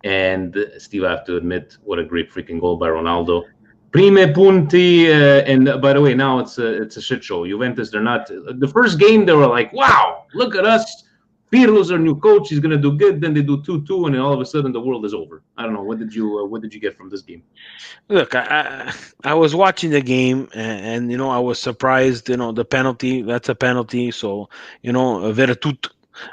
And Steve, I have to admit, what a great freaking goal by Ronaldo. Prime punti, and by the way, now it's a shit show. Juventus, they're not. The first game, they were like, "Wow, look at us! Pirlo's our new coach. He's gonna do good." Then they do 2-2, and then all of a sudden the world is over. I don't know. What did you get from this game? Look, I was watching the game, and I was surprised. The penalty. That's a penalty. So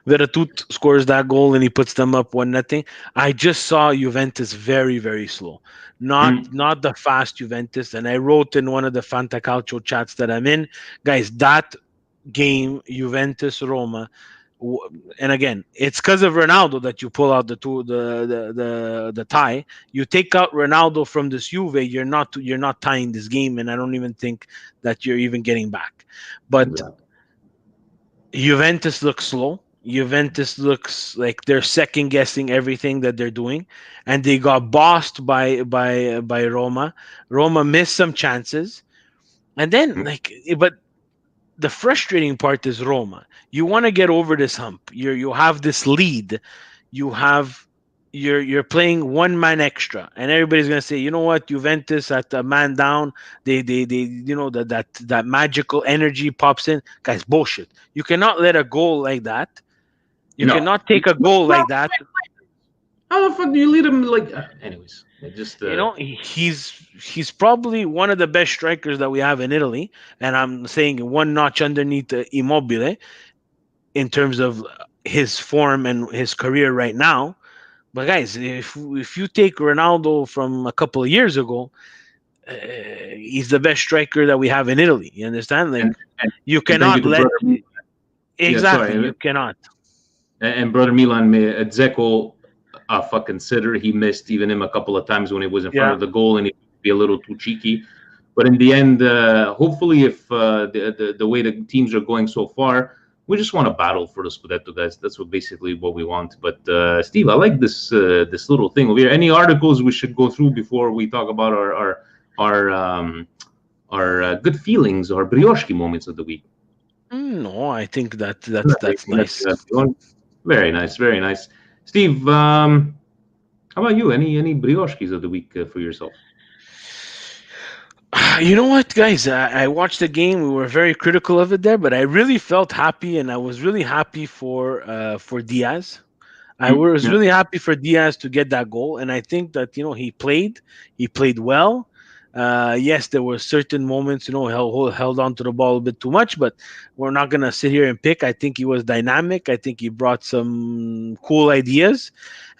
Veretut scores that goal and he puts them up 1-0. I just saw Juventus very, very slow. Not the fast Juventus. And I wrote in one of the Fantacalcio chats that I'm in, guys, that game, Juventus Roma, and again, it's because of Ronaldo that you pull out the tie. You take out Ronaldo from this Juve, you're not tying this game, and I don't even think that you're even getting back. But Juventus looks slow. Juventus looks like they're second guessing everything that they're doing, and they got bossed by Roma. Roma missed some chances, and then but the frustrating part is Roma. You want to get over this hump. You have this lead. You're playing one man extra, and everybody's gonna say, you know what, Juventus at a man down, they that magical energy pops in. Guys, bullshit. You cannot let a goal like that. You cannot take a goal like that. How the fuck do you lead him? Like, anyways, just he's probably one of the best strikers that we have in Italy, and I'm saying one notch underneath Immobile in terms of his form and his career right now. But guys, if you take Ronaldo from a couple of years ago, he's the best striker that we have in Italy. You understand? Like, and you thank cannot you to let brother, exactly. You cannot. And brother Milan, Dzeko, fucking sitter. He missed even him a couple of times when he was in front of the goal, and he could be a little too cheeky. But in the end, hopefully, if the way the teams are going so far, we just want to battle for the Scudetto, guys. That's basically what we want. But Steve, I like this this little thing over here. Any articles we should go through before we talk about our good feelings, our brioche moments of the week? No, I think that's nice. Very nice, very nice. Steve, how about you? Any brioches of the week for yourself? You know what, guys? I watched the game. We were very critical of it there, but I really felt happy, and I was really happy for Diaz. I was really happy for Diaz to get that goal, and I think that he played well. Yes, there were certain moments, held on to the ball a bit too much, but we're not gonna sit here and pick. I think he was dynamic. I think he brought some cool ideas,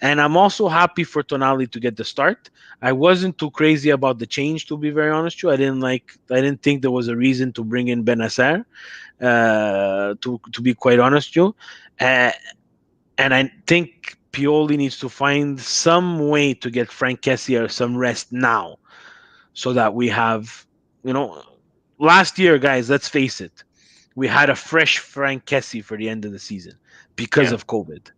and I'm also happy for Tonali to get the start. I wasn't too crazy about the change, to be very honest with you. I didn't think there was a reason to bring in Benacer. To be quite honest with you, and I think Pioli needs to find some way to get Franck Kessie some rest now, so that we have, last year, guys, let's face it, we had a fresh Franck Kessie for the end of the season because of COVID.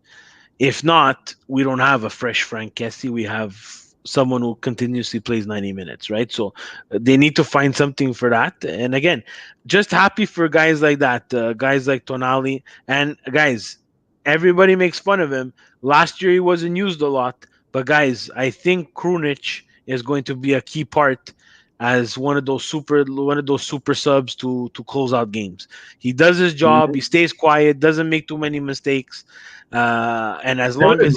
If not, we don't have a fresh Franck Kessie. We have someone who continuously plays 90 minutes, right? So they need to find something for that. And again, just happy for guys like that, guys like Tonali. And guys, everybody makes fun of him. Last year he wasn't used a lot, but guys, I think Krunic is going to be a key part as one of those super subs to close out games. He does his job. He stays quiet, doesn't make too many mistakes, and as long as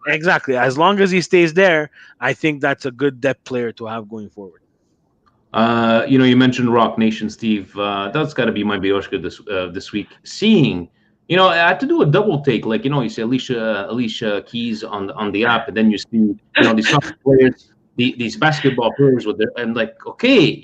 as long as he stays there, I think that's a good depth player to have going forward. You mentioned Rock Nation, Steve. That's got to be my Bioshka this week. Seeing. I had to do a double take. Like, you see Alicia Keys on the app, and then you see, these players, these basketball players and like, okay,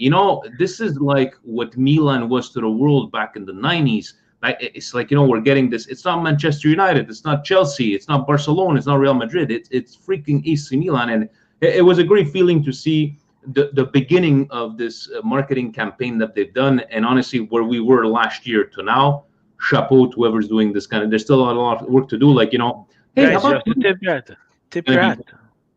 this is like what Milan was to the world back in the 90s. Like, it's like, we're getting this. It's not Manchester United. It's not Chelsea. It's not Barcelona. It's not Real Madrid. It's freaking AC Milan. And it was a great feeling to see the beginning of this marketing campaign that they've done. And honestly, where we were last year to now, chapeau to whoever's doing this kind of. There's still a lot of work to do. Like, hey, guys, how about tip your hat?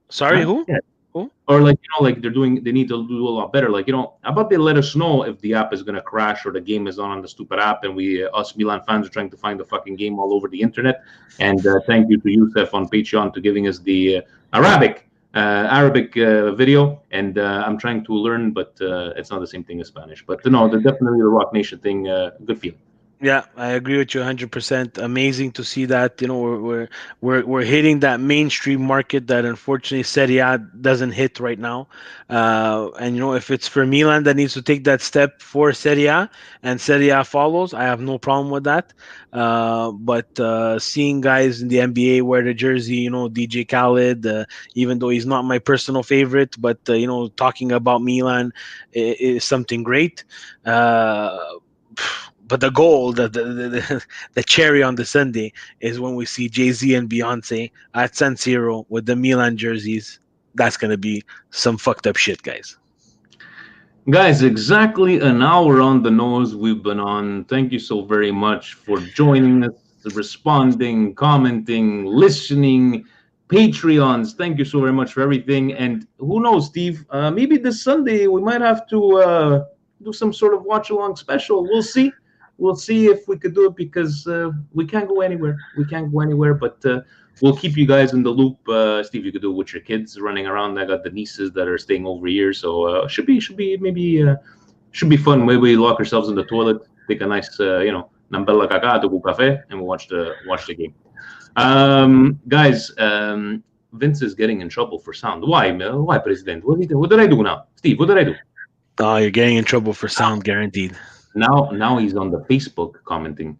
Sorry, who? Yeah. Who? Or like, they need to do a lot better. Like, how about they let us know if the app is gonna crash or the game is on the stupid app, and us Milan fans are trying to find the fucking game all over the internet. And thank you to Youssef on Patreon to giving us the Arabic video, and I'm trying to learn, but it's not the same thing as Spanish. But no, definitely the Rock Nation thing, good feeling. Yeah, I agree with you 100%. Amazing to see that we're hitting that mainstream market that unfortunately Serie A doesn't hit right now. And if it's for Milan that needs to take that step for Serie A and Serie A follows, I have no problem with that. But seeing guys in the NBA wear the jersey, DJ Khaled, even though he's not my personal favorite, but talking about Milan is something great. But the goal, the cherry on the sundae, is when we see Jay-Z and Beyonce at San Siro with the Milan jerseys. That's going to be some fucked up shit, guys. Guys, exactly an hour on the nose we've been on. Thank you so very much for joining us, responding, commenting, listening, Patreons. Thank you so very much for everything. And who knows, Steve, maybe this Sunday we might have to do some sort of watch-along special. We'll see. We'll see if we could do it, because we can't go anywhere. But we'll keep you guys in the loop. Steve, you could do it with your kids running around. I got the nieces that are staying over here, so should be fun. Maybe we lock ourselves in the toilet, take a nice, una bella cacà, do cafe, and we'll watch the game. Guys, Vince is getting in trouble for sound. Why, President? What did I do now? Steve, what did I do? Oh, you're getting in trouble for sound, guaranteed. Now he's on the Facebook commenting.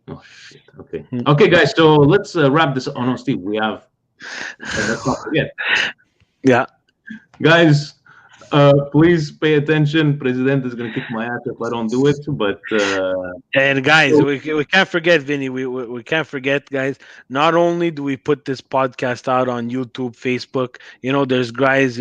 Oh, shit. Okay. Okay, guys, so let's wrap this. Oh, no, Steve, we have... let's not forget. Yeah. Guys, please pay attention. President is going to kick my ass if I don't do it, but... and guys, we can't forget, Vinny. We can't forget, guys. Not only do we put this podcast out on YouTube, Facebook, there's guys,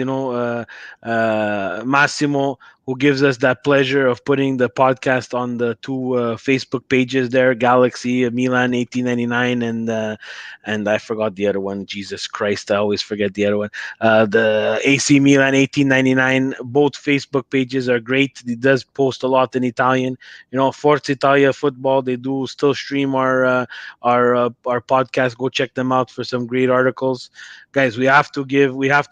Massimo, who gives us that pleasure of putting the podcast on the two Facebook pages there, Galaxy Milan 1899 and I forgot the other one. Jesus Christ, I always forget the other one. The AC Milan 1899. Both Facebook pages are great. He does post a lot in Italian. Forza Italia football. They do still stream our podcast. Go check them out for some great articles, guys. We have to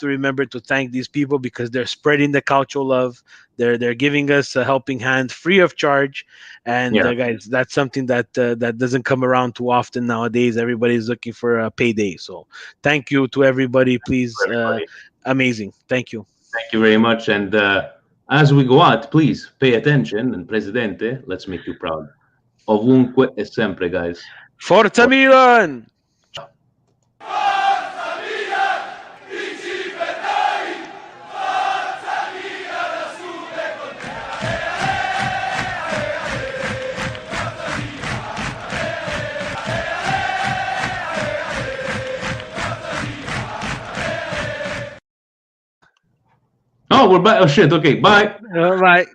remember to thank these people because they're spreading the Calcio love. They're giving us a helping hand free of charge, and guys, that's something that doesn't come around too often nowadays. Everybody's looking for a payday, so thank you to everybody. Please, amazing. Thank you. Thank you very much. And as we go out, please pay attention. And Presidente, let's make you proud. Ovunque e sempre, guys. Forza Milan! Oh, we're back. Oh, shit. Okay, bye. Bye.